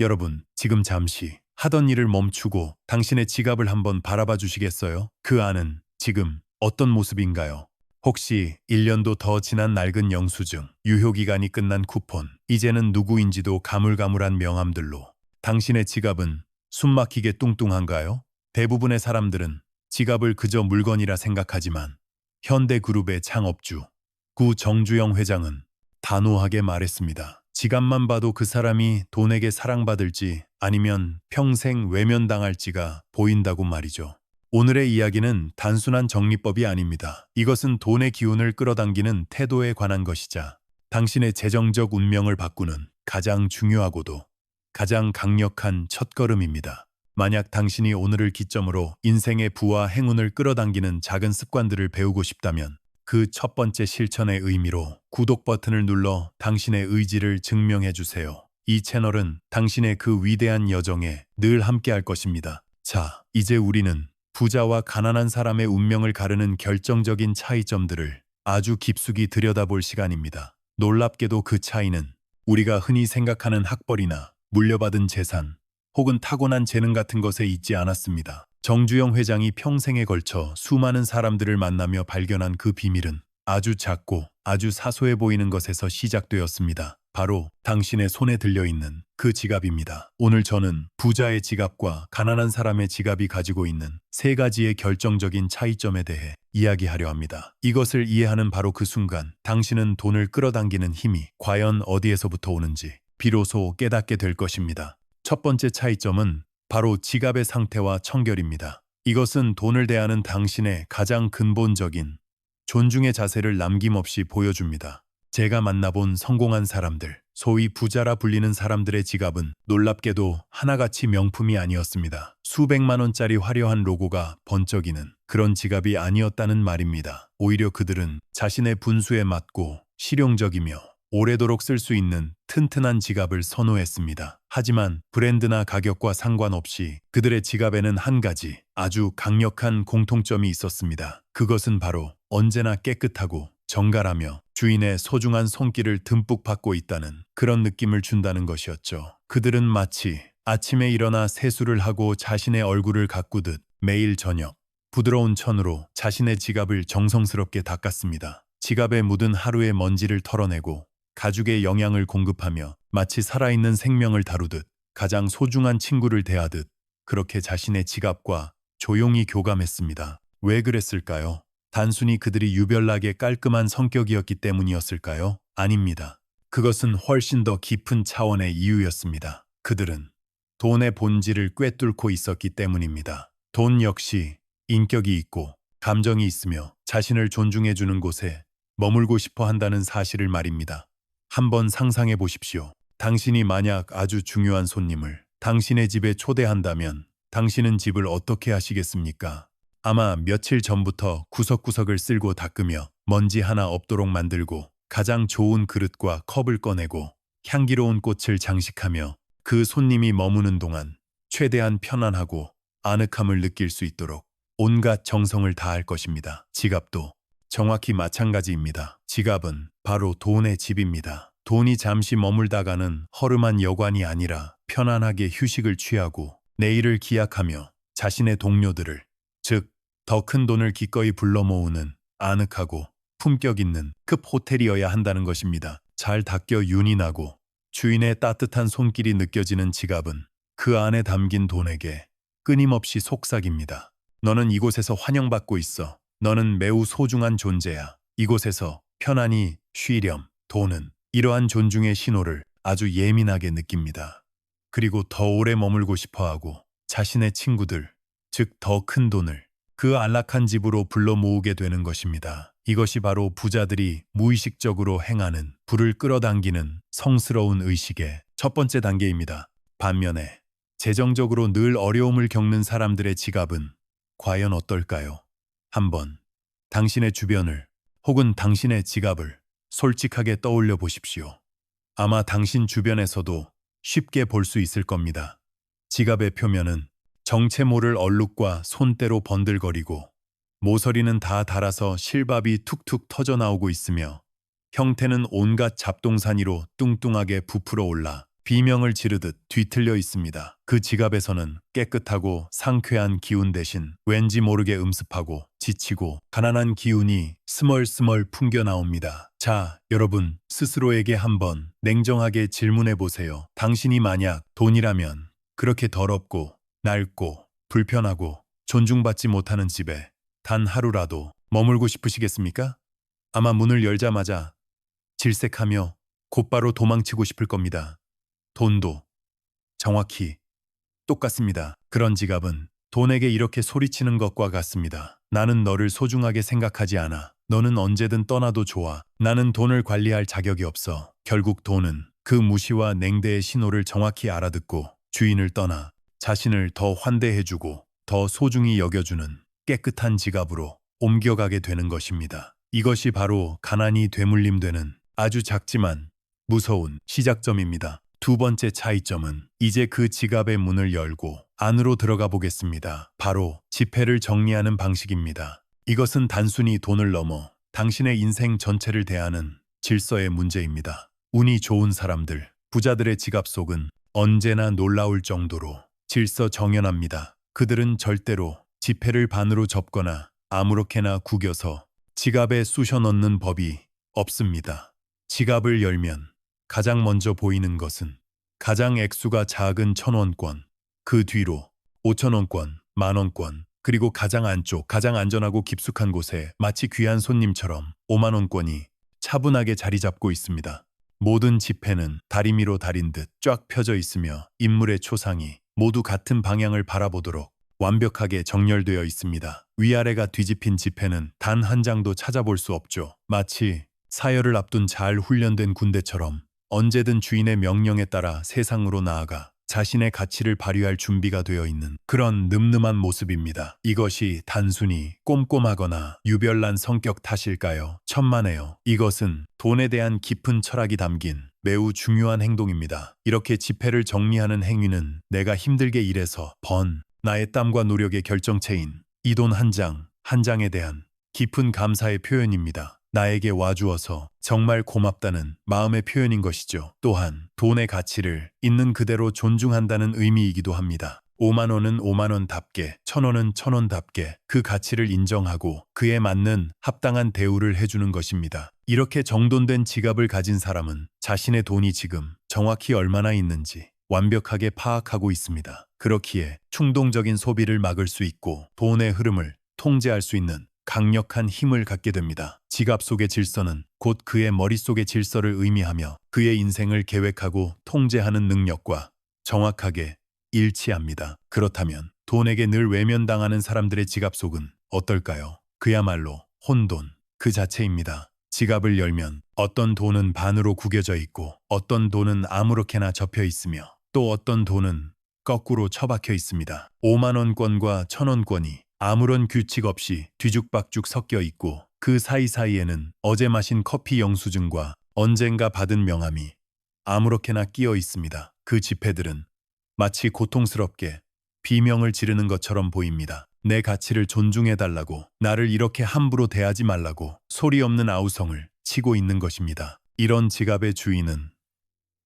여러분, 지금 잠시 하던 일을 멈추고 당신의 지갑을 한번 바라봐 주시겠어요? 그 안은 지금 어떤 모습인가요? 혹시 1년도 더 지난 낡은 영수증, 유효기간이 끝난 쿠폰, 이제는 누구인지도 가물가물한 명함들로 당신의 지갑은 숨막히게 뚱뚱한가요? 대부분의 사람들은 지갑을 그저 물건이라 생각하지만 현대그룹의 창업주 구 정주영 회장은 단호하게 말했습니다. 지갑만 봐도 그 사람이 돈에게 사랑받을지 아니면 평생 외면당할지가 보인다고 말이죠. 오늘의 이야기는 단순한 정리법이 아닙니다. 이것은 돈의 기운을 끌어당기는 태도에 관한 것이자 당신의 재정적 운명을 바꾸는 가장 중요하고도 가장 강력한 첫걸음입니다. 만약 당신이 오늘을 기점으로 인생의 부와 행운을 끌어당기는 작은 습관들을 배우고 싶다면 그 첫 번째 실천의 의미로 구독 버튼을 눌러 당신의 의지를 증명해 주세요. 이 채널은 당신의 그 위대한 여정에 늘 함께할 것입니다. 자, 이제 우리는 부자와 가난한 사람의 운명을 가르는 결정적인 차이점들을 아주 깊숙이 들여다볼 시간입니다. 놀랍게도 그 차이는 우리가 흔히 생각하는 학벌이나 물려받은 재산, 혹은 타고난 재능 같은 것에 있지 않았습니다. 정주영 회장이 평생에 걸쳐 수많은 사람들을 만나며 발견한 그 비밀은 아주 작고 아주 사소해 보이는 것에서 시작되었습니다. 바로 당신의 손에 들려있는 그 지갑입니다. 오늘 저는 부자의 지갑과 가난한 사람의 지갑이 가지고 있는 세 가지의 결정적인 차이점에 대해 이야기하려 합니다. 이것을 이해하는 바로 그 순간 당신은 돈을 끌어당기는 힘이 과연 어디에서부터 오는지 비로소 깨닫게 될 것입니다. 첫 번째 차이점은 바로 지갑의 상태와 청결입니다. 이것은 돈을 대하는 당신의 가장 근본적인 존중의 자세를 남김없이 보여줍니다. 제가 만나본 성공한 사람들, 소위 부자라 불리는 사람들의 지갑은 놀랍게도 하나같이 명품이 아니었습니다. 수백만 원짜리 화려한 로고가 번쩍이는 그런 지갑이 아니었다는 말입니다. 오히려 그들은 자신의 분수에 맞고 실용적이며 오래도록 쓸 수 있는 튼튼한 지갑을 선호했습니다. 하지만 브랜드나 가격과 상관없이 그들의 지갑에는 한 가지 아주 강력한 공통점이 있었습니다. 그것은 바로 언제나 깨끗하고 정갈하며 주인의 소중한 손길을 듬뿍 받고 있다는 그런 느낌을 준다는 것이었죠. 그들은 마치 아침에 일어나 세수를 하고 자신의 얼굴을 가꾸듯 매일 저녁 부드러운 천으로 자신의 지갑을 정성스럽게 닦았습니다. 지갑에 묻은 하루의 먼지를 털어내고 가죽에 영양을 공급하며 마치 살아있는 생명을 다루듯 가장 소중한 친구를 대하듯 그렇게 자신의 지갑과 조용히 교감했습니다. 왜 그랬을까요? 단순히 그들이 유별나게 깔끔한 성격이었기 때문이었을까요? 아닙니다. 그것은 훨씬 더 깊은 차원의 이유였습니다. 그들은 돈의 본질을 꿰뚫고 있었기 때문입니다. 돈 역시 인격이 있고 감정이 있으며 자신을 존중해주는 곳에 머물고 싶어 한다는 사실을 말입니다. 한번 상상해 보십시오. 당신이 만약 아주 중요한 손님을 당신의 집에 초대한다면 당신은 집을 어떻게 하시겠습니까? 아마 며칠 전부터 구석구석을 쓸고 닦으며 먼지 하나 없도록 만들고 가장 좋은 그릇과 컵을 꺼내고 향기로운 꽃을 장식하며 그 손님이 머무는 동안 최대한 편안하고 아늑함을 느낄 수 있도록 온갖 정성을 다할 것입니다. 지갑도 정확히 마찬가지입니다. 지갑은 바로 돈의 집입니다. 돈이 잠시 머물다가는 허름한 여관이 아니라 편안하게 휴식을 취하고 내일을 기약하며 자신의 동료들을, 즉 더 큰 돈을 기꺼이 불러 모으는 아늑하고 품격 있는 급 호텔이어야 한다는 것입니다. 잘 닦여 윤이 나고 주인의 따뜻한 손길이 느껴지는 지갑은 그 안에 담긴 돈에게 끊임없이 속삭입니다. 너는 이곳에서 환영받고 있어. 너는 매우 소중한 존재야. 이곳에서 편안히 쉬렴. 돈은 이러한 존중의 신호를 아주 예민하게 느낍니다. 그리고 더 오래 머물고 싶어하고 자신의 친구들, 즉 더 큰 돈을 그 안락한 집으로 불러 모으게 되는 것입니다. 이것이 바로 부자들이 무의식적으로 행하는 부를 끌어당기는 성스러운 의식의 첫 번째 단계입니다. 반면에 재정적으로 늘 어려움을 겪는 사람들의 지갑은 과연 어떨까요? 한번 당신의 주변을 혹은 당신의 지갑을 솔직하게 떠올려 보십시오. 아마 당신 주변에서도 쉽게 볼 수 있을 겁니다. 지갑의 표면은 정체 모를 얼룩과 손때로 번들거리고 모서리는 다 닳아서 실밥이 툭툭 터져 나오고 있으며 형태는 온갖 잡동사니로 뚱뚱하게 부풀어 올라 비명을 지르듯 뒤틀려 있습니다. 그 지갑에서는 깨끗하고 상쾌한 기운 대신 왠지 모르게 음습하고 지치고 가난한 기운이 스멀스멀 풍겨 나옵니다. 자, 여러분 스스로에게 한번 냉정하게 질문해 보세요. 당신이 만약 돈이라면 그렇게 더럽고 낡고 불편하고 존중받지 못하는 집에 단 하루라도 머물고 싶으시겠습니까? 아마 문을 열자마자 질색하며 곧바로 도망치고 싶을 겁니다. 돈도 정확히 똑같습니다. 그런 지갑은 돈에게 이렇게 소리치는 것과 같습니다. 나는 너를 소중하게 생각하지 않아. 너는 언제든 떠나도 좋아. 나는 돈을 관리할 자격이 없어. 결국 돈은 그 무시와 냉대의 신호를 정확히 알아듣고 주인을 떠나 자신을 더 환대해주고 더 소중히 여겨주는 깨끗한 지갑으로 옮겨가게 되는 것입니다. 이것이 바로 가난이 되물림되는 아주 작지만 무서운 시작점입니다. 두 번째 차이점은 이제 그 지갑의 문을 열고 안으로 들어가 보겠습니다. 바로 지폐를 정리하는 방식입니다. 이것은 단순히 돈을 넘어 당신의 인생 전체를 대하는 질서의 문제입니다. 운이 좋은 사람들, 부자들의 지갑 속은 언제나 놀라울 정도로 질서 정연합니다. 그들은 절대로 지폐를 반으로 접거나 아무렇게나 구겨서 지갑에 쑤셔 넣는 법이 없습니다. 지갑을 열면 가장 먼저 보이는 것은 가장 액수가 작은 1,000원권, 그 뒤로 5,000원권, 만원권, 그리고 가장 안쪽, 가장 안전하고 깊숙한 곳에 마치 귀한 손님처럼 5만원권이 차분하게 자리 잡고 있습니다. 모든 지폐는 다리미로 달인 듯 쫙 펴져 있으며 인물의 초상이 모두 같은 방향을 바라보도록 완벽하게 정렬되어 있습니다. 위아래가 뒤집힌 지폐는 단 한 장도 찾아볼 수 없죠. 마치 사열을 앞둔 잘 훈련된 군대처럼 언제든 주인의 명령에 따라 세상으로 나아가 자신의 가치를 발휘할 준비가 되어 있는 그런 늠름한 모습입니다. 이것이 단순히 꼼꼼하거나 유별난 성격 탓일까요? 천만에요. 이것은 돈에 대한 깊은 철학이 담긴 매우 중요한 행동입니다. 이렇게 지폐를 정리하는 행위는 내가 힘들게 일해서 번 나의 땀과 노력의 결정체인 이 돈 한 장, 한 장에 대한 깊은 감사의 표현입니다. 나에게 와주어서 정말 고맙다는 마음의 표현인 것이죠. 또한 돈의 가치를 있는 그대로 존중한다는 의미이기도 합니다. 5만 원은 5만 원답게, 1,000원은 1,000원답게 그 가치를 인정하고 그에 맞는 합당한 대우를 해주는 것입니다. 이렇게 정돈된 지갑을 가진 사람은 자신의 돈이 지금 정확히 얼마나 있는지 완벽하게 파악하고 있습니다. 그렇기에 충동적인 소비를 막을 수 있고 돈의 흐름을 통제할 수 있는 강력한 힘을 갖게 됩니다. 지갑 속의 질서는 곧 그의 머릿속의 질서를 의미하며 그의 인생을 계획하고 통제하는 능력과 정확하게 일치합니다. 그렇다면 돈에게 늘 외면당하는 사람들의 지갑 속은 어떨까요? 그야말로 혼돈 그 자체입니다. 지갑을 열면 어떤 돈은 반으로 구겨져 있고 어떤 돈은 아무렇게나 접혀 있으며 또 어떤 돈은 거꾸로 처박혀 있습니다. 5만 원권과 1,000원권이 아무런 규칙 없이 뒤죽박죽 섞여 있고 그 사이사이에는 어제 마신 커피 영수증과 언젠가 받은 명함이 아무렇게나 끼어 있습니다. 그 지폐들은 마치 고통스럽게 비명을 지르는 것처럼 보입니다. 내 가치를 존중해달라고, 나를 이렇게 함부로 대하지 말라고 소리 없는 아우성을 치고 있는 것입니다. 이런 지갑의 주인은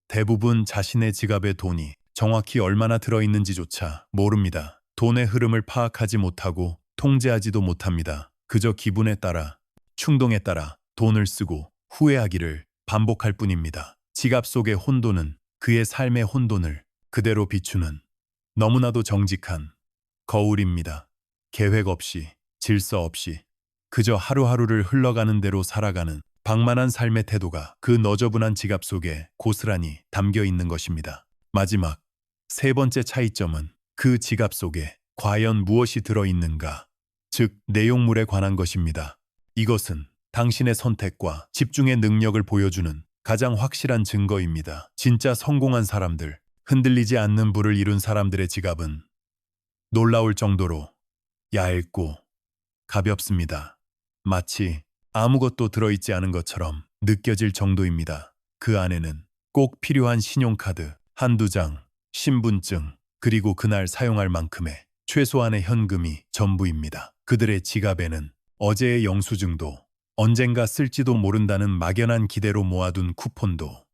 대부분 자신의 지갑에 돈이 정확히 얼마나 들어있는지조차 모릅니다. 돈의 흐름을 파악하지 못하고 통제하지도 못합니다. 그저 기분에 따라, 충동에 따라 돈을 쓰고 후회하기를 반복할 뿐입니다. 지갑 속의 혼돈은 그의 삶의 혼돈을 그대로 비추는 너무나도 정직한 거울입니다. 계획 없이, 질서 없이 그저 하루하루를 흘러가는 대로 살아가는 방만한 삶의 태도가 그 너저분한 지갑 속에 고스란히 담겨 있는 것입니다. 마지막 세 번째 차이점은 그 지갑 속에 과연 무엇이 들어있는가, 즉 내용물에 관한 것입니다. 이것은 당신의 선택과 집중의 능력을 보여주는 가장 확실한 증거입니다. 진짜 성공한 사람들, 흔들리지 않는 부를 이룬 사람들의 지갑은 놀라울 정도로 얇고 가볍습니다. 마치 아무것도 들어있지 않은 것처럼 느껴질 정도입니다. 그 안에는 꼭 필요한 신용카드 한두 장, 신분증, 그리고 그날 사용할 만큼의 최소한의 현금이 전부입니다. 그들의 지갑에는 어제의 영수증도 언젠가 쓸지도 모른다는 막연한 기대로 모아둔 쿠폰도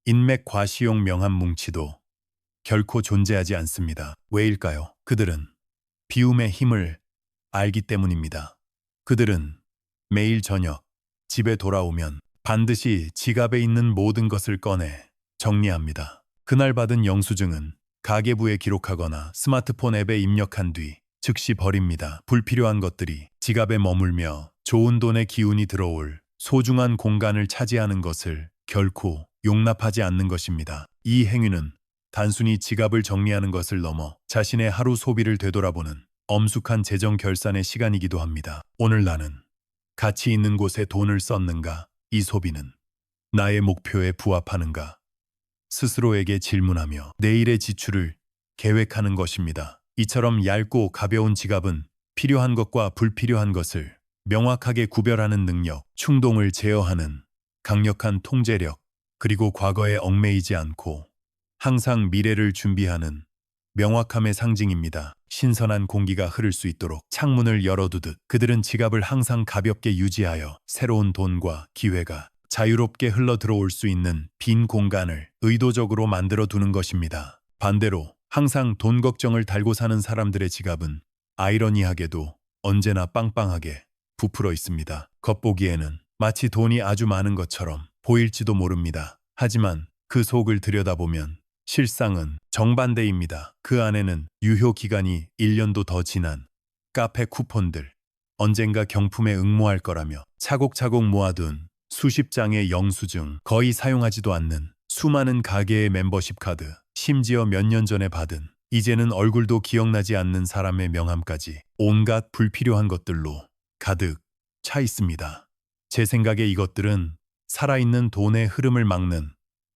인맥 과시용 명함 뭉치도 결코 존재하지 않습니다. 왜일까요? 그들은 비움의 힘을 알기 때문입니다. 그들은 매일 저녁 집에 돌아오면 반드시 지갑에 있는 모든 것을 꺼내 정리합니다. 그날 받은 영수증은 가계부에 기록하거나 스마트폰 앱에 입력한 뒤 즉시 버립니다. 불필요한 것들이 지갑에 머물며 좋은 돈의 기운이 들어올 소중한 공간을 차지하는 것을 결코 용납하지 않는 것입니다. 이 행위는 단순히 지갑을 정리하는 것을 넘어 자신의 하루 소비를 되돌아보는 엄숙한 재정 결산의 시간이기도 합니다. 오늘 나는 가치 있는 곳에 돈을 썼는가? 이 소비는 나의 목표에 부합하는가? 스스로에게 질문하며 내일의 지출을 계획하는 것입니다. 이처럼 얇고 가벼운 지갑은 필요한 것과 불필요한 것을 명확하게 구별하는 능력, 충동을 제어하는 강력한 통제력, 그리고 과거에 얽매이지 않고 항상 미래를 준비하는 명확함의 상징입니다. 신선한 공기가 흐를 수 있도록 창문을 열어두듯 그들은 지갑을 항상 가볍게 유지하여 새로운 돈과 기회가 자유롭게 흘러 들어올 수 있는 빈 공간을 의도적으로 만들어 두는 것입니다. 반대로 항상 돈 걱정을 달고 사는 사람들의 지갑은 아이러니하게도 언제나 빵빵하게 부풀어 있습니다. 겉보기에는 마치 돈이 아주 많은 것처럼 보일지도 모릅니다. 하지만 그 속을 들여다보면 실상은 정반대입니다. 그 안에는 유효 기간이 1년도 더 지난 카페 쿠폰들, 언젠가 경품에 응모할 거라며 차곡차곡 모아둔 수십 장의 영수증, 거의 사용하지도 않는 수많은 가게의 멤버십 카드, 심지어 몇 년 전에 받은 이제는 얼굴도 기억나지 않는 사람의 명함까지 온갖 불필요한 것들로 가득 차 있습니다. 제 생각에 이것들은 살아있는 돈의 흐름을 막는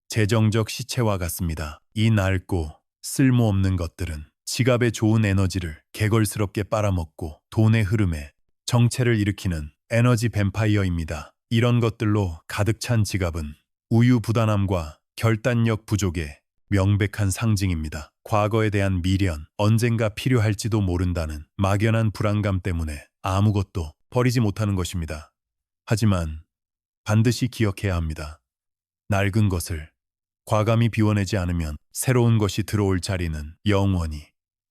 재정적 시체와 같습니다. 이 낡고 쓸모없는 것들은 지갑의 좋은 에너지를 개걸스럽게 빨아먹고 돈의 흐름에 정체를 일으키는 에너지 뱀파이어입니다. 이런 것들로 가득 찬 지갑은 우유부단함과 결단력 부족의 명백한 상징입니다. 과거에 대한 미련, 언젠가 필요할지도 모른다는 막연한 불안감 때문에 아무것도 버리지 못하는 것입니다. 하지만 반드시 기억해야 합니다. 낡은 것을 과감히 비워내지 않으면 새로운 것이 들어올 자리는 영원히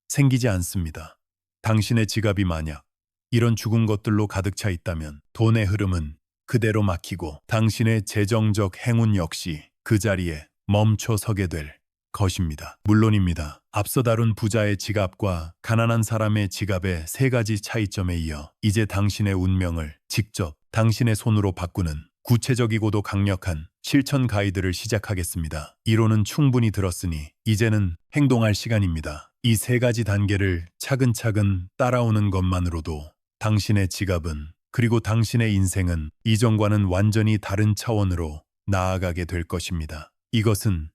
생기지 않습니다. 당신의 지갑이 만약 이런 죽은 것들로 가득 차 있다면 돈의 흐름은 그대로 막히고 당신의 재정적 행운 역시 그 자리에 멈춰 서게 될 것입니다. 물론입니다. 앞서 다룬 부자의 지갑과 가난한 사람의 지갑의 세 가지 차이점에 이어 이제 당신의 운명을 직접 당신의 손으로 바꾸는 구체적이고도 강력한 실천 가이드를 시작하겠습니다. 이론은 충분히 들었으니 이제는 행동할 시간입니다. 이 세 가지 단계를 차근차근 따라오는 것만으로도 당신의 지갑은 그리고 당신의 인생은 이전과는 완전히 다른 차원으로 나아가게 될 것입니다. 이것은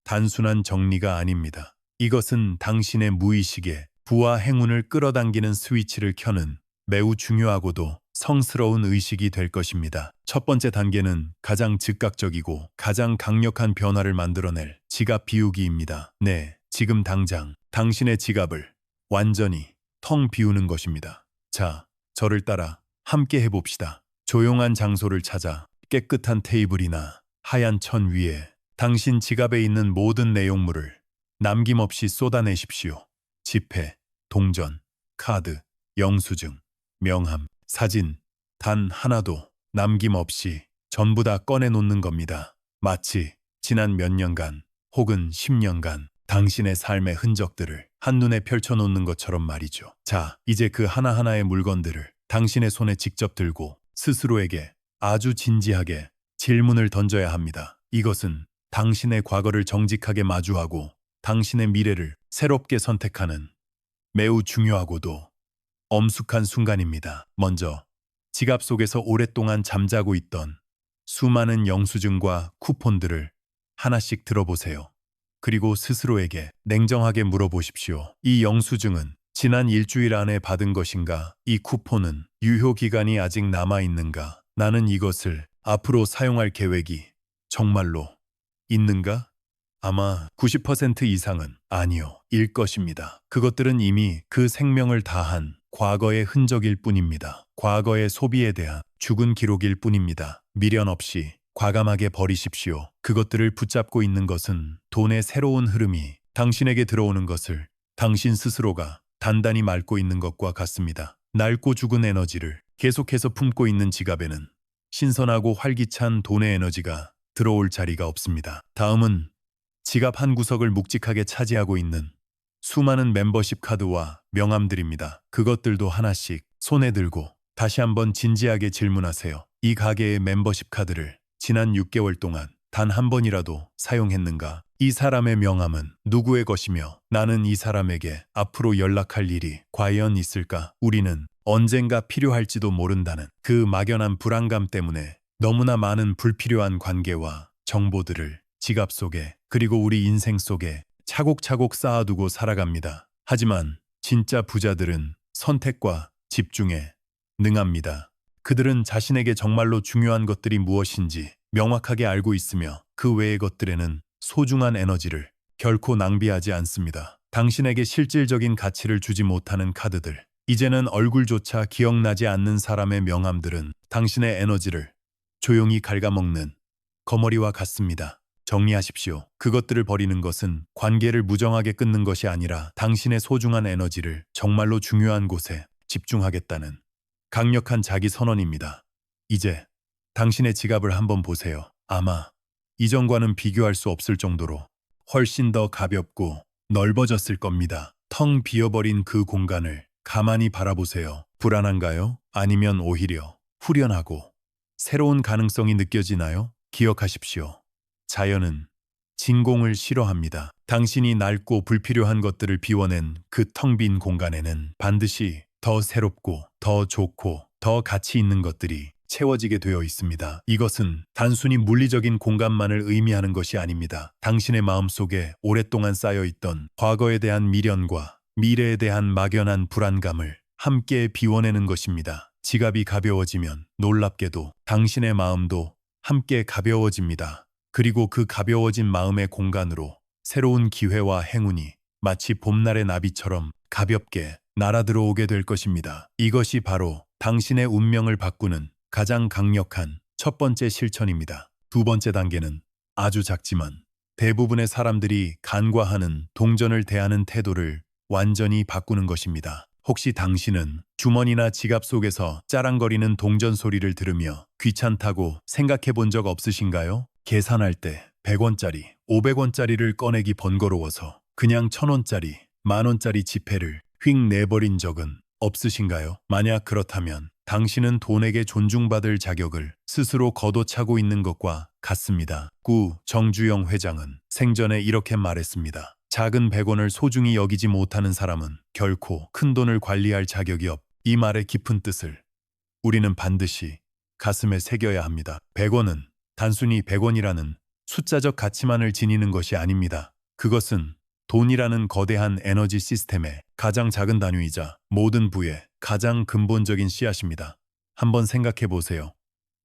단순한 정리가 아닙니다. 이것은 당신의 무의식에 부와 행운을 끌어당기는 스위치를 켜는 매우 중요하고도 성스러운 의식이 될 것입니다. 첫 번째 단계는 가장 즉각적이고 가장 강력한 변화를 만들어낼 지갑 비우기입니다. 네, 지금 당장 당신의 지갑을 완전히 텅 비우는 것입니다. 자, 저를 따라 함께 해봅시다. 조용한 장소를 찾아 깨끗한 테이블이나 하얀 천 위에 당신 지갑에 있는 모든 내용물을 남김없이 쏟아내십시오. 지폐, 동전, 카드, 영수증, 명함, 사진, 단 하나도 남김없이 전부 다 꺼내놓는 겁니다. 마치 지난 몇 년간 혹은 10년간 당신의 삶의 흔적들을 한눈에 펼쳐놓는 것처럼 말이죠. 자, 이제 그 하나하나의 물건들을 당신의 손에 직접 들고 스스로에게 아주 진지하게 질문을 던져야 합니다. 이것은 당신의 과거를 정직하게 마주하고 당신의 미래를 새롭게 선택하는 매우 중요하고도 엄숙한 순간입니다. 먼저 지갑 속에서 오랫동안 잠자고 있던 수많은 영수증과 쿠폰들을 하나씩 들어보세요. 그리고 스스로에게 냉정하게 물어보십시오. 이 영수증은 지난 일주일 안에 받은 것인가? 이 쿠폰은 유효 기간이 아직 남아있는가? 나는 이것을 앞으로 사용할 계획이 정말로 있는가? 아마 90% 이상은 아니요, 일 것입니다. 그것들은 이미 그 생명을 다한 과거의 흔적일 뿐입니다. 과거의 소비에 대한 죽은 기록일 뿐입니다. 미련 없이 과감하게 버리십시오. 그것들을 붙잡고 있는 것은 돈의 새로운 흐름이 당신에게 들어오는 것을 당신 스스로가 단단히 막고 있는 것과 같습니다. 낡고 죽은 에너지를 계속해서 품고 있는 지갑에는 신선하고 활기찬 돈의 에너지가 들어올 자리가 없습니다. 다음은 지갑 한 구석을 묵직하게 차지하고 있는 수많은 멤버십 카드와 명함들입니다. 그것들도 하나씩 손에 들고 다시 한번 진지하게 질문하세요. 이 가게의 멤버십 카드를 지난 6개월 동안 단 한 번이라도 사용했는가? 이 사람의 명함은 누구의 것이며 나는 이 사람에게 앞으로 연락할 일이 과연 있을까? 우리는 언젠가 필요할지도 모른다는 그 막연한 불안감 때문에 너무나 많은 불필요한 관계와 정보들을 지갑 속에 그리고 우리 인생 속에 차곡차곡 쌓아두고 살아갑니다. 하지만 진짜 부자들은 선택과 집중에 능합니다. 그들은 자신에게 정말로 중요한 것들이 무엇인지 명확하게 알고 있으며 그 외의 것들에는 소중한 에너지를 결코 낭비하지 않습니다. 당신에게 실질적인 가치를 주지 못하는 카드들, 이제는 얼굴조차 기억나지 않는 사람의 명함들은 당신의 에너지를 조용히 갉아먹는 거머리와 같습니다. 정리하십시오. 그것들을 버리는 것은 관계를 무정하게 끊는 것이 아니라 당신의 소중한 에너지를 정말로 중요한 곳에 집중하겠다는 강력한 자기 선언입니다. 이제 당신의 지갑을 한번 보세요. 아마 이전과는 비교할 수 없을 정도로 훨씬 더 가볍고 넓어졌을 겁니다. 텅 비어버린 그 공간을 가만히 바라보세요. 불안한가요? 아니면 오히려 후련하고 새로운 가능성이 느껴지나요? 기억하십시오. 자연은 진공을 싫어합니다. 당신이 낡고 불필요한 것들을 비워낸 그 텅 빈 공간에는 반드시 더 새롭고 더 좋고 더 가치 있는 것들이 채워지게 되어 있습니다. 이것은 단순히 물리적인 공간만을 의미하는 것이 아닙니다. 당신의 마음속에 오랫동안 쌓여있던 과거에 대한 미련과 미래에 대한 막연한 불안감을 함께 비워내는 것입니다. 지갑이 가벼워지면 놀랍게도 당신의 마음도 함께 가벼워집니다. 그리고 그 가벼워진 마음의 공간으로 새로운 기회와 행운이 마치 봄날의 나비처럼 가볍게 날아들어오게 될 것입니다. 이것이 바로 당신의 운명을 바꾸는 가장 강력한 첫 번째 실천입니다. 두 번째 단계는 아주 작지만 대부분의 사람들이 간과하는 동전을 대하는 태도를 완전히 바꾸는 것입니다. 혹시 당신은 주머니나 지갑 속에서 짜랑거리는 동전 소리를 들으며 귀찮다고 생각해 본 적 없으신가요? 계산할 때 100원짜리, 500원짜리를 꺼내기 번거로워서 그냥 1000원짜리, 만원짜리 지폐를 휙 내버린 적은 없으신가요? 만약 그렇다면 당신은 돈에게 존중받을 자격을 스스로 걷어차고 있는 것과 같습니다. 구 정주영 회장은 생전에 이렇게 말했습니다. 작은 100원을 소중히 여기지 못하는 사람은 결코 큰 돈을 관리할 자격이 없. 이 말의 깊은 뜻을 우리는 반드시 가슴에 새겨야 합니다. 100원은 단순히 100원이라는 숫자적 가치만을 지니는 것이 아닙니다. 그것은 돈이라는 거대한 에너지 시스템의 가장 작은 단위이자 모든 부의 가장 근본적인 씨앗입니다. 한번 생각해 보세요.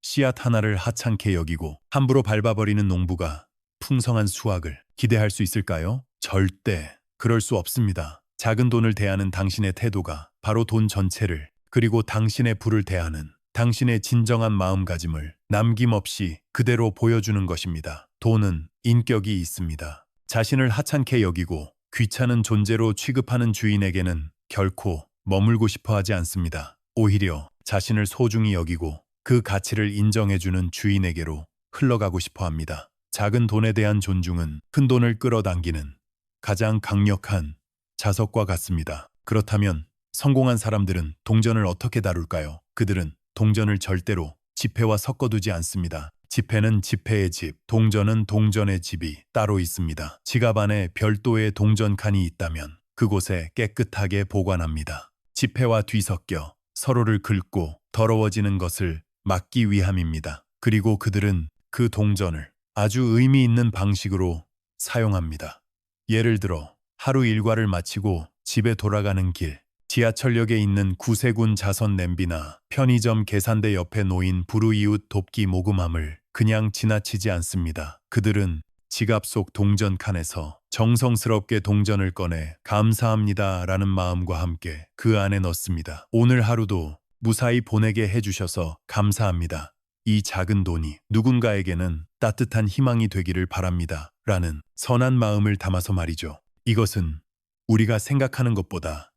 씨앗 하나를 하찮게 여기고 함부로 밟아버리는 농부가 풍성한 수확을 기대할 수 있을까요? 절대 그럴 수 없습니다. 작은 돈을 대하는 당신의 태도가 바로 돈 전체를 그리고 당신의 부를 대하는 당신의 진정한 마음가짐을 남김없이 그대로 보여주는 것입니다. 돈은 인격이 있습니다. 자신을 하찮게 여기고 귀찮은 존재로 취급하는 주인에게는 결코 머물고 싶어 하지 않습니다. 오히려 자신을 소중히 여기고 그 가치를 인정해주는 주인에게로 흘러가고 싶어 합니다. 작은 돈에 대한 존중은 큰 돈을 끌어당기는 가장 강력한 자석과 같습니다. 그렇다면 성공한 사람들은 동전을 어떻게 다룰까요? 그들은 동전을 절대로 지폐와 섞어두지 않습니다. 지폐는 지폐의 집, 동전은 동전의 집이 따로 있습니다. 지갑 안에 별도의 동전 칸이 있다면 그곳에 깨끗하게 보관합니다. 지폐와 뒤섞여 서로를 긁고 더러워지는 것을 막기 위함입니다. 그리고 그들은 그 동전을 아주 의미 있는 방식으로 사용합니다. 예를 들어 하루 일과를 마치고 집에 돌아가는 길, 지하철역에 있는 구세군 자선 냄비나 편의점 계산대 옆에 놓인 불우이웃 돕기 모금함을 그냥 지나치지 않습니다. 그들은 지갑 속 동전 칸에서 정성스럽게 동전을 꺼내 감사합니다 라는 마음과 함께 그 안에 넣습니다. 오늘 하루도 무사히 보내게 해주셔서 감사합니다. 이 작은 돈이 누군가에게는 따뜻한 희망이 되기를 바랍니다. 라는 선한 마음을 담아서 말이죠. 이것은 우리가 생각하는 것보다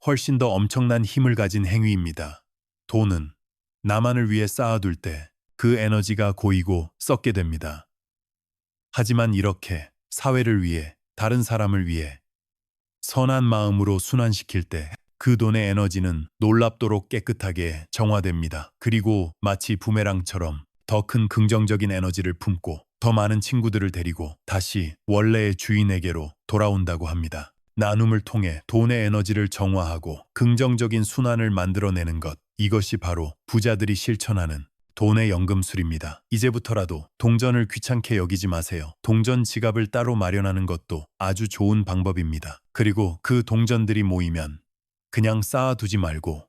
훨씬 더 엄청난 힘을 가진 행위입니다. 돈은 나만을 위해 쌓아둘 때 그 에너지가 고이고 썩게 됩니다. 하지만 이렇게 사회를 위해, 다른 사람을 위해 선한 마음으로 순환시킬 때 그 돈의 에너지는 놀랍도록 깨끗하게 정화됩니다. 그리고 마치 부메랑처럼 더 큰 긍정적인 에너지를 품고 더 많은 친구들을 데리고 다시 원래의 주인에게로 돌아온다고 합니다. 나눔을 통해 돈의 에너지를 정화하고 긍정적인 순환을 만들어내는 것, 이것이 바로 부자들이 실천하는 돈의 연금술입니다. 이제부터라도 동전을 귀찮게 여기지 마세요. 동전 지갑을 따로 마련하는 것도 아주 좋은 방법입니다. 그리고 그 동전들이 모이면 그냥 쌓아두지 말고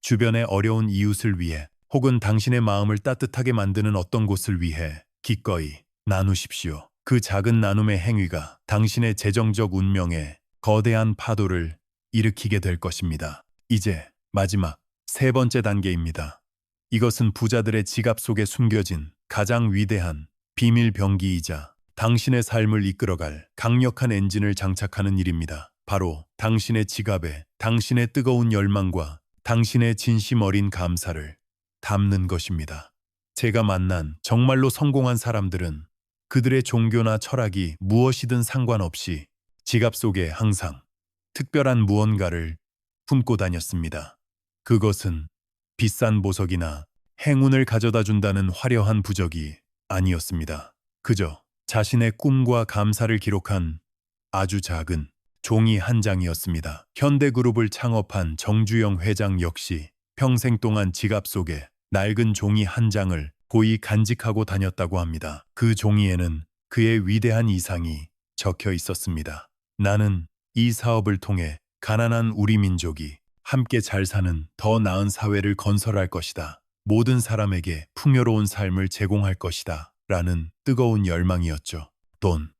주변의 어려운 이웃을 위해 혹은 당신의 마음을 따뜻하게 만드는 어떤 곳을 위해 기꺼이 나누십시오. 그 작은 나눔의 행위가 당신의 재정적 운명에 거대한 파도를 일으키게 될 것입니다. 이제 마지막 세 번째 단계입니다. 이것은 부자들의 지갑 속에 숨겨진 가장 위대한 비밀 병기이자 당신의 삶을 이끌어갈 강력한 엔진을 장착하는 일입니다. 바로 당신의 지갑에 당신의 뜨거운 열망과 당신의 진심 어린 감사를 담는 것입니다. 제가 만난 정말로 성공한 사람들은 그들의 종교나 철학이 무엇이든 상관없이 지갑 속에 항상 특별한 무언가를 품고 다녔습니다. 그것은 비싼 보석이나 행운을 가져다 준다는 화려한 부적이 아니었습니다. 그저 자신의 꿈과 감사를 기록한 아주 작은 종이 한 장이었습니다. 현대그룹을 창업한 정주영 회장 역시 평생 동안 지갑 속에 낡은 종이 한 장을 고이 간직하고 다녔다고 합니다. 그 종이에는 그의 위대한 이상이 적혀 있었습니다. 나는 이 사업을 통해 가난한 우리 민족이 함께 잘 사는 더 나은 사회를 건설할 것이다. 모든 사람에게 풍요로운 삶을 제공할 것이다. 라는 뜨거운 열망이었죠. 돈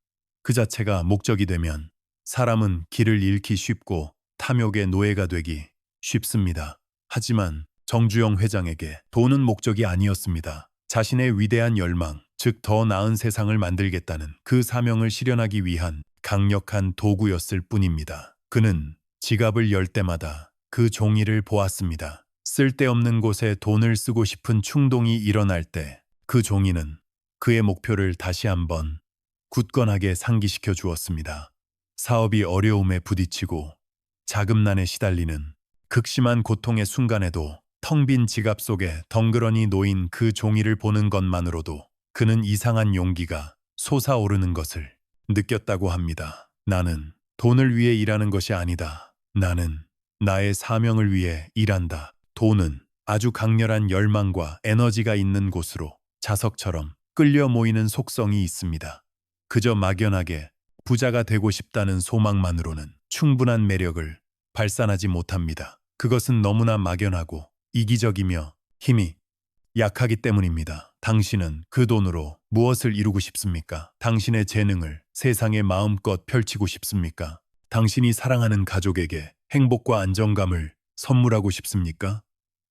그 자체가 목적이 되면 사람은 길을 잃기 쉽고 탐욕의 노예가 되기 쉽습니다. 하지만 정주영 회장에게 돈은 목적이 아니었습니다. 자신의 위대한 열망, 즉 더 나은 세상을 만들겠다는 그 사명을 실현하기 위한 강력한 도구였을 뿐입니다. 그는 지갑을 열 때마다 그 종이를 보았습니다. 쓸데없는 곳에 돈을 쓰고 싶은 충동이 일어날 때 그 종이는 그의 목표를 다시 한번 굳건하게 상기시켜 주었습니다. 사업이 어려움에 부딪히고 자금난에 시달리는 극심한 고통의 순간에도 텅 빈 지갑 속에 덩그러니 놓인 그 종이를 보는 것만으로도 그는 이상한 용기가 솟아오르는 것을 느꼈다고 합니다. 나는 돈을 위해 일하는 것이 아니다. 나는 나의 사명을 위해 일한다. 돈은 아주 강렬한 열망과 에너지가 있는 곳으로 자석처럼 끌려 모이는 속성이 있습니다. 그저 막연하게 부자가 되고 싶다는 소망만으로는 충분한 매력을 발산하지 못합니다. 그것은 너무나 막연하고 이기적이며 힘이 약하기 때문입니다. 당신은 그 돈으로 무엇을 이루고 싶습니까? 당신의 재능을 세상에 마음껏 펼치고 싶습니까? 당신이 사랑하는 가족에게 행복과 안정감을 선물하고 싶습니까?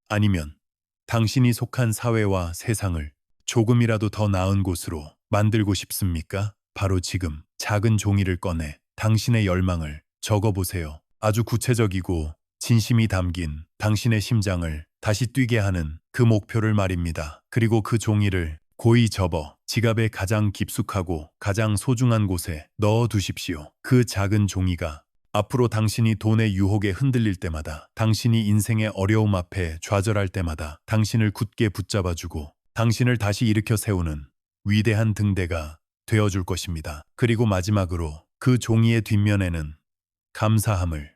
아니면 당신이 속한 사회와 세상을 조금이라도 더 나은 곳으로 만들고 싶습니까? 바로 지금 작은 종이를 꺼내 당신의 열망을 적어보세요. 아주 구체적이고 진심이 담긴 당신의 심장을 다시 뛰게 하는 그 목표를 말입니다. 그리고 그 종이를 고이 접어 지갑의 가장 깊숙하고 가장 소중한 곳에 넣어 두십시오. 그 작은 종이가 앞으로 당신이 돈의 유혹에 흔들릴 때마다, 당신이 인생의 어려움 앞에 좌절할 때마다 당신을 굳게 붙잡아주고 당신을 다시 일으켜 세우는 위대한 등대가 되어줄 것입니다. 그리고 마지막으로 그 종이의 뒷면에는 감사함을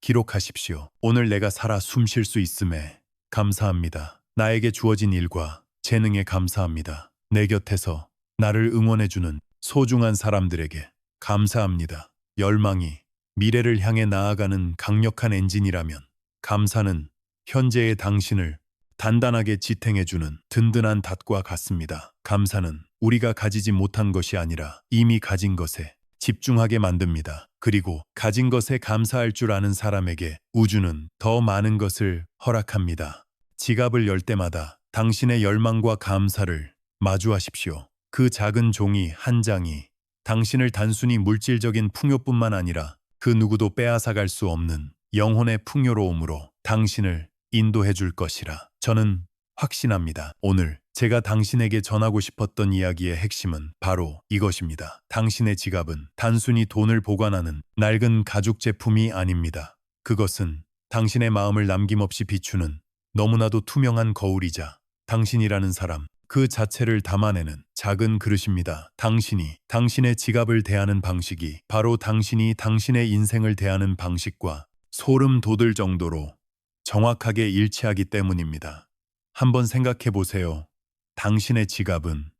기록하십시오. 오늘 내가 살아 숨 쉴 수 있음에 감사합니다. 나에게 주어진 일과 재능에 감사합니다. 내 곁에서 나를 응원해주는 소중한 사람들에게 감사합니다. 열망이 미래를 향해 나아가는 강력한 엔진이라면 감사는 현재의 당신을 단단하게 지탱해주는 든든한 닷과 같습니다. 감사는 우리가 가지지 못한 것이 아니라 이미 가진 것에 집중하게 만듭니다. 그리고 가진 것에 감사할 줄 아는 사람에게 우주는 더 많은 것을 허락합니다. 지갑을 열 때마다 당신의 열망과 감사를 마주하십시오. 그 작은 종이 한 장이 당신을 단순히 물질적인 풍요뿐만 아니라 그 누구도 빼앗아갈 수 없는 영혼의 풍요로움으로 당신을 인도해 줄 것이라 저는 확신합니다. 오늘 제가 당신에게 전하고 싶었던 이야기의 핵심은 바로 이것입니다. 당신의 지갑은 단순히 돈을 보관하는 낡은 가죽 제품이 아닙니다. 그것은 당신의 마음을 남김없이 비추는 너무나도 투명한 거울이자 당신이라는 사람 그 자체를 담아내는 작은 그릇입니다. 당신이 당신의 지갑을 대하는 방식이 바로 당신이 당신의 인생을 대하는 방식과 소름 돋을 정도로 정확하게 일치하기 때문입니다. 한번 생각해 보세요. 당신의 지갑은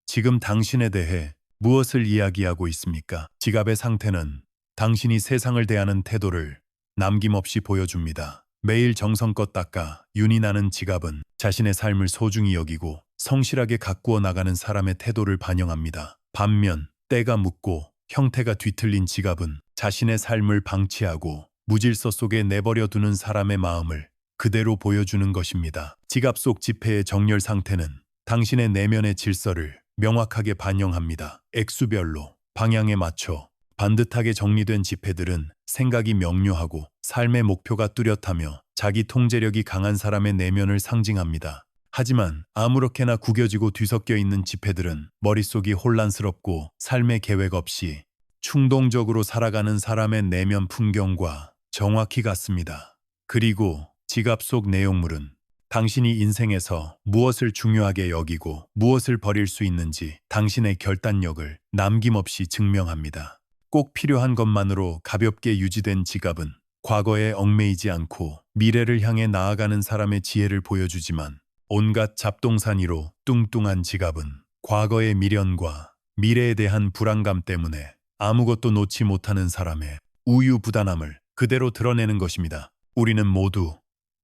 지금 당신에 대해 무엇을 이야기하고 있습니까? 지갑의 상태는 당신이 세상을 대하는 태도를 남김없이 보여줍니다. 매일 정성껏 닦아 윤이 나는 지갑은 자신의 삶을 소중히 여기고 성실하게 가꾸어 나가는 사람의 태도를 반영합니다. 반면 때가 묻고 형태가 뒤틀린 지갑은 자신의 삶을 방치하고 무질서 속에 내버려 두는 사람의 마음을 그대로 보여주는 것입니다. 지갑 속 지폐의 정렬 상태는 당신의 내면의 질서를 명확하게 반영합니다. 액수별로 방향에 맞춰 반듯하게 정리된 지폐들은 생각이 명료하고 삶의 목표가 뚜렷하며 자기 통제력이 강한 사람의 내면을 상징합니다. 하지만 아무렇게나 구겨지고 뒤섞여 있는 지폐들은 머릿속이 혼란스럽고 삶의 계획 없이 충동적으로 살아가는 사람의 내면 풍경과 정확히 같습니다. 그리고 지갑 속 내용물은 당신이 인생에서 무엇을 중요하게 여기고 무엇을 버릴 수 있는지 당신의 결단력을 남김없이 증명합니다. 꼭 필요한 것만으로 가볍게 유지된 지갑은 과거에 얽매이지 않고 미래를 향해 나아가는 사람의 지혜를 보여주지만 온갖 잡동사니로 뚱뚱한 지갑은 과거의 미련과 미래에 대한 불안감 때문에 아무것도 놓지 못하는 사람의 우유부단함을 그대로 드러내는 것입니다. 우리는 모두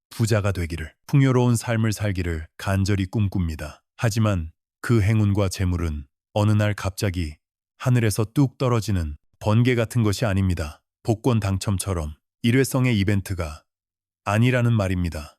부자가 되기를, 풍요로운 삶을 살기를 간절히 꿈꿉니다. 하지만 그 행운과 재물은 어느 날 갑자기 하늘에서 뚝 떨어지는 번개 같은 것이 아닙니다. 복권 당첨처럼 일회성의 이벤트가 아니라는 말입니다.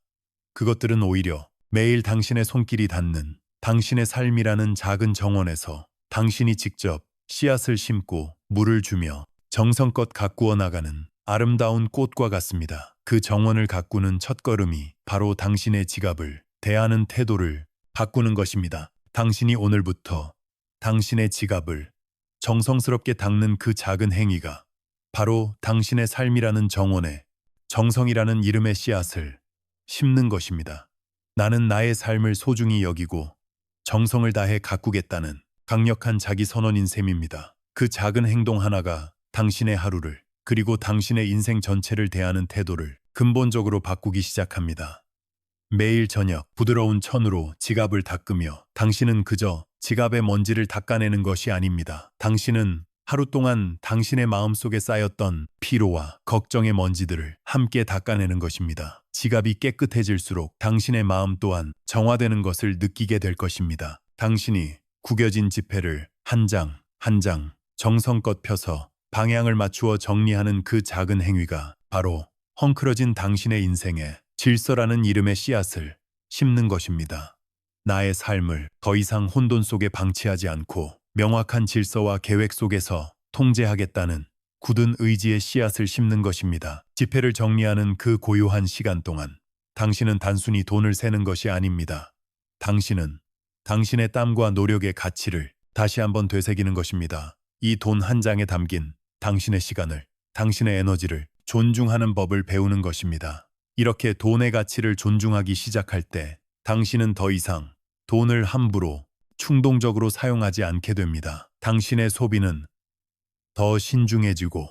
그것들은 오히려 매일 당신의 손길이 닿는 당신의 삶이라는 작은 정원에서 당신이 직접 씨앗을 심고 물을 주며 정성껏 가꾸어 나가는 아름다운 꽃과 같습니다. 그 정원을 가꾸는 첫걸음이 바로 당신의 지갑을 대하는 태도를 바꾸는 것입니다. 당신이 오늘부터 당신의 지갑을 정성스럽게 닦는 그 작은 행위가 바로 당신의 삶이라는 정원에 정성이라는 이름의 씨앗을 심는 것입니다. 나는 나의 삶을 소중히 여기고 정성을 다해 가꾸겠다는 강력한 자기 선언인 셈입니다. 그 작은 행동 하나가 당신의 하루를 그리고 당신의 인생 전체를 대하는 태도를 근본적으로 바꾸기 시작합니다. 매일 저녁 부드러운 천으로 지갑을 닦으며 당신은 그저 지갑의 먼지를 닦아내는 것이 아닙니다. 당신은 하루 동안 당신의 마음속에 쌓였던 피로와 걱정의 먼지들을 함께 닦아내는 것입니다. 지갑이 깨끗해질수록 당신의 마음 또한 정화되는 것을 느끼게 될 것입니다. 당신이 구겨진 지폐를 한 장 한 장 정성껏 펴서 방향을 맞추어 정리하는 그 작은 행위가 바로 헝클어진 당신의 인생에 질서라는 이름의 씨앗을 심는 것입니다. 나의 삶을 더 이상 혼돈 속에 방치하지 않고 명확한 질서와 계획 속에서 통제하겠다는 굳은 의지의 씨앗을 심는 것입니다. 지폐를 정리하는 그 고요한 시간 동안 당신은 단순히 돈을 세는 것이 아닙니다. 당신은 당신의 땀과 노력의 가치를 다시 한번 되새기는 것입니다. 이 돈 한 장에 담긴 당신의 시간을, 당신의 에너지를 존중하는 법을 배우는 것입니다. 이렇게 돈의 가치를 존중하기 시작할 때 당신은 더 이상 돈을 함부로 충동적으로 사용하지 않게 됩니다. 당신의 소비는 더 신중해지고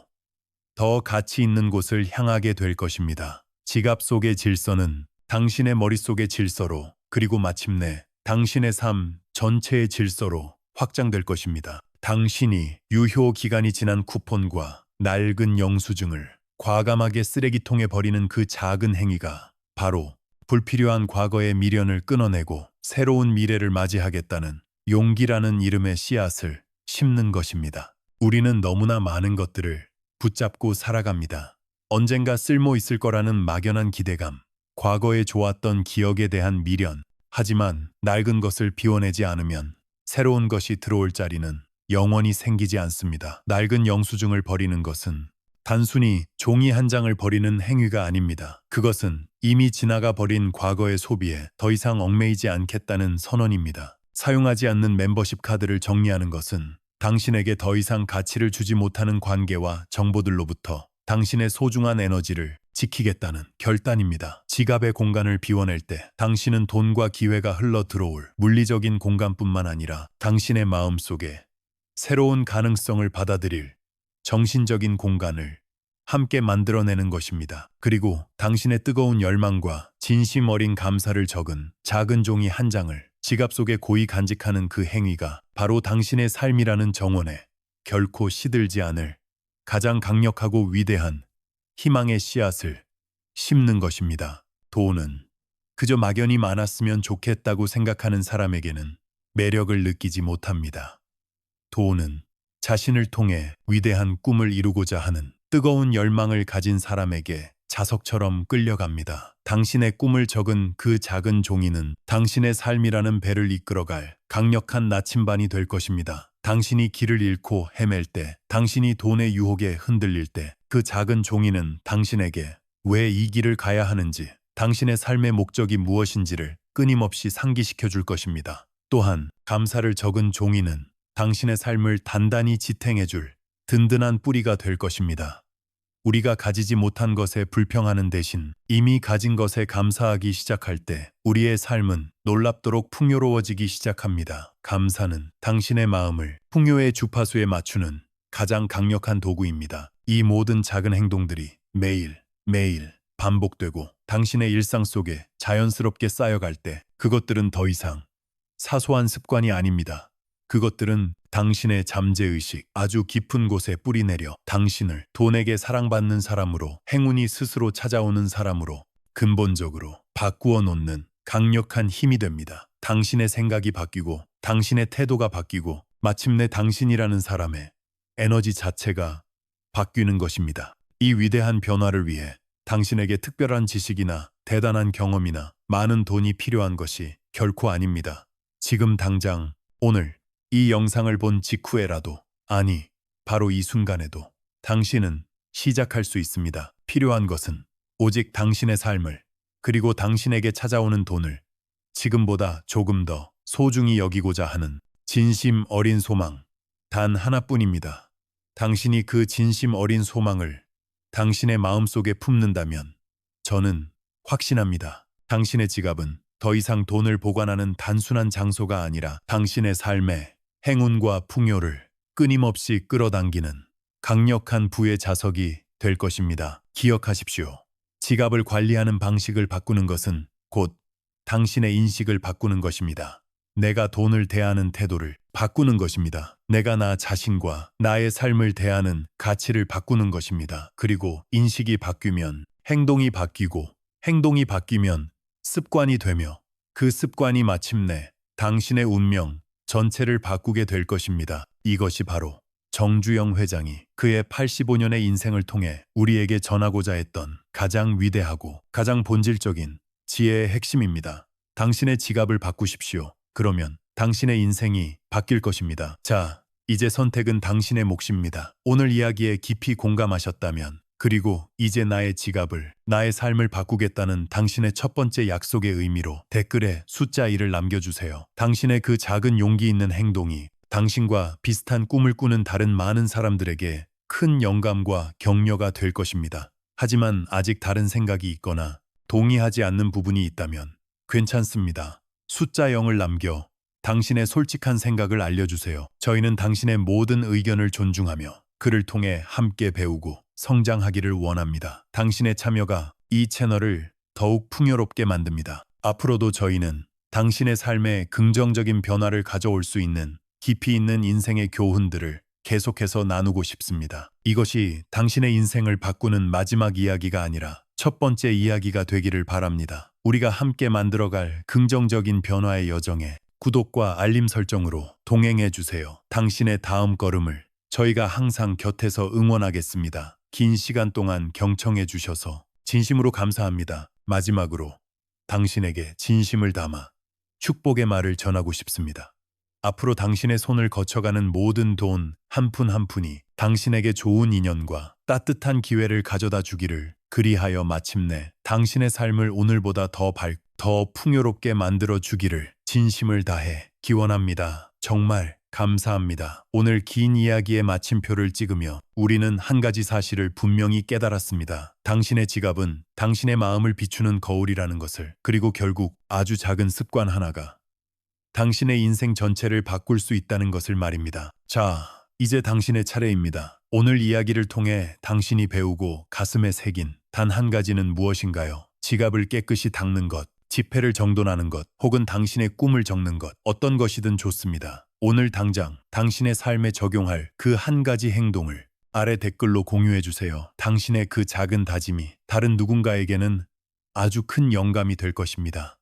더 가치 있는 곳을 향하게 될 것입니다. 지갑 속의 질서는 당신의 머릿속의 질서로 그리고 마침내 당신의 삶 전체의 질서로 확장될 것입니다. 당신이 유효 기간이 지난 쿠폰과 낡은 영수증을 과감하게 쓰레기통에 버리는 그 작은 행위가 바로 불필요한 과거의 미련을 끊어내고 새로운 미래를 맞이하겠다는 용기라는 이름의 씨앗을 심는 것입니다. 우리는 너무나 많은 것들을 붙잡고 살아갑니다. 언젠가 쓸모 있을 거라는 막연한 기대감, 과거에 좋았던 기억에 대한 미련, 하지만 낡은 것을 비워내지 않으면 새로운 것이 들어올 자리는 영원히 생기지 않습니다. 낡은 영수증을 버리는 것은 단순히 종이 한 장을 버리는 행위가 아닙니다. 그것은 이미 지나가 버린 과거의 소비에 더 이상 얽매이지 않겠다는 선언입니다. 사용하지 않는 멤버십 카드를 정리하는 것은 당신에게 더 이상 가치를 주지 못하는 관계와 정보들로부터 당신의 소중한 에너지를 지키겠다는 결단입니다. 지갑의 공간을 비워낼 때 당신은 돈과 기회가 흘러 들어올 물리적인 공간뿐만 아니라 당신의 마음속에 새로운 가능성을 받아들일 정신적인 공간을 함께 만들어내는 것입니다. 그리고 당신의 뜨거운 열망과 진심 어린 감사를 적은 작은 종이 한 장을 지갑 속에 고이 간직하는 그 행위가 바로 당신의 삶이라는 정원에 결코 시들지 않을 가장 강력하고 위대한 희망의 씨앗을 심는 것입니다. 돈은 그저 막연히 많았으면 좋겠다고 생각하는 사람에게는 매력을 느끼지 못합니다. 돈은 자신을 통해 위대한 꿈을 이루고자 하는 뜨거운 열망을 가진 사람에게 자석처럼 끌려갑니다. 당신의 꿈을 적은 그 작은 종이는 당신의 삶이라는 배를 이끌어갈 강력한 나침반이 될 것입니다. 당신이 길을 잃고 헤맬 때, 당신이 돈의 유혹에 흔들릴 때, 그 작은 종이는 당신에게 왜 이 길을 가야 하는지, 당신의 삶의 목적이 무엇인지를 끊임없이 상기시켜 줄 것입니다. 또한 감사를 적은 종이는 당신의 삶을 단단히 지탱해 줄 든든한 뿌리가 될 것입니다. 우리가 가지지 못한 것에 불평하는 대신 이미 가진 것에 감사하기 시작할 때 우리의 삶은 놀랍도록 풍요로워지기 시작합니다. 감사는 당신의 마음을 풍요의 주파수에 맞추는 가장 강력한 도구입니다. 이 모든 작은 행동들이 매일 반복되고 당신의 일상 속에 자연스럽게 쌓여갈 때 그것들은 더 이상 사소한 습관이 아닙니다. 그것들은 당신의 잠재의식 아주 깊은 곳에 뿌리내려 당신을 돈에게 사랑받는 사람으로, 행운이 스스로 찾아오는 사람으로 근본적으로 바꾸어 놓는 강력한 힘이 됩니다. 당신의 생각이 바뀌고 당신의 태도가 바뀌고 마침내 당신이라는 사람의 에너지 자체가 바뀌는 것입니다. 이 위대한 변화를 위해 당신에게 특별한 지식이나 대단한 경험이나 많은 돈이 필요한 것이 결코 아닙니다. 지금 당장 오늘 이 영상을 본 직후에라도, 아니, 바로 이 순간에도 당신은 시작할 수 있습니다. 필요한 것은 오직 당신의 삶을, 그리고 당신에게 찾아오는 돈을 지금보다 조금 더 소중히 여기고자 하는 진심 어린 소망, 단 하나뿐입니다. 당신이 그 진심 어린 소망을 당신의 마음속에 품는다면 저는 확신합니다. 당신의 지갑은 더 이상 돈을 보관하는 단순한 장소가 아니라 당신의 삶에 행운과 풍요를 끊임없이 끌어당기는 강력한 부의 자석이 될 것입니다. 기억하십시오. 지갑을 관리하는 방식을 바꾸는 것은 곧 당신의 인식을 바꾸는 것입니다. 내가 돈을 대하는 태도를 바꾸는 것입니다. 내가 나 자신과 나의 삶을 대하는 가치를 바꾸는 것입니다. 그리고 인식이 바뀌면 행동이 바뀌고, 행동이 바뀌면 습관이 되며, 그 습관이 마침내 당신의 운명 전체를 바꾸게 될 것입니다. 이것이 바로 정주영 회장이 그의 85년의 인생을 통해 우리에게 전하고자 했던 가장 위대하고 가장 본질적인 지혜의 핵심입니다. 당신의 지갑을 바꾸십시오. 그러면 당신의 인생이 바뀔 것입니다. 자, 이제 선택은 당신의 몫입니다. 오늘 이야기에 깊이 공감하셨다면, 그리고 이제 나의 지갑을, 나의 삶을 바꾸겠다는 당신의 첫 번째 약속의 의미로 댓글에 숫자 1을 남겨주세요. 당신의 그 작은 용기 있는 행동이 당신과 비슷한 꿈을 꾸는 다른 많은 사람들에게 큰 영감과 격려가 될 것입니다. 하지만 아직 다른 생각이 있거나 동의하지 않는 부분이 있다면 괜찮습니다. 숫자 0을 남겨 당신의 솔직한 생각을 알려주세요. 저희는 당신의 모든 의견을 존중하며 그를 통해 함께 배우고 성장하기를 원합니다. 당신의 참여가 이 채널을 더욱 풍요롭게 만듭니다. 앞으로도 저희는 당신의 삶에 긍정적인 변화를 가져올 수 있는 깊이 있는 인생의 교훈들을 계속해서 나누고 싶습니다. 이것이 당신의 인생을 바꾸는 마지막 이야기가 아니라 첫 번째 이야기가 되기를 바랍니다. 우리가 함께 만들어갈 긍정적인 변화의 여정에 구독과 알림 설정으로 동행해 주세요. 당신의 다음 걸음을 저희가 항상 곁에서 응원하겠습니다. 긴 시간 동안 경청해 주셔서 진심으로 감사합니다. 마지막으로 당신에게 진심을 담아 축복의 말을 전하고 싶습니다. 앞으로 당신의 손을 거쳐가는 모든 돈 한 푼 한 푼이 당신에게 좋은 인연과 따뜻한 기회를 가져다 주기를, 그리하여 마침내 당신의 삶을 오늘보다 더 풍요롭게 만들어 주기를 진심을 다해 기원합니다. 정말 감사합니다. 오늘 긴 이야기의 마침표를 찍으며 우리는 한 가지 사실을 분명히 깨달았습니다. 당신의 지갑은 당신의 마음을 비추는 거울이라는 것을, 그리고 결국 아주 작은 습관 하나가 당신의 인생 전체를 바꿀 수 있다는 것을 말입니다. 자, 이제 당신의 차례입니다. 오늘 이야기를 통해 당신이 배우고 가슴에 새긴 단 한 가지는 무엇인가요? 지갑을 깨끗이 닦는 것, 지폐를 정돈하는 것, 혹은 당신의 꿈을 적는 것, 어떤 것이든 좋습니다. 오늘 당장 당신의 삶에 적용할 그 한 가지 행동을 아래 댓글로 공유해 주세요. 당신의 그 작은 다짐이 다른 누군가에게는 아주 큰 영감이 될 것입니다.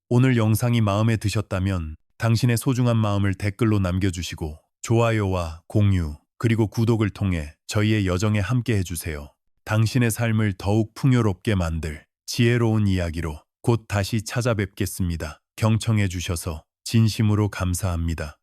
오늘 영상이 마음에 드셨다면 당신의 소중한 마음을 댓글로 남겨주시고 좋아요와 공유, 그리고 구독을 통해 저희의 여정에 함께 해주세요. 당신의 삶을 더욱 풍요롭게 만들 지혜로운 이야기로 곧 다시 찾아뵙겠습니다. 경청해 주셔서 진심으로 감사합니다.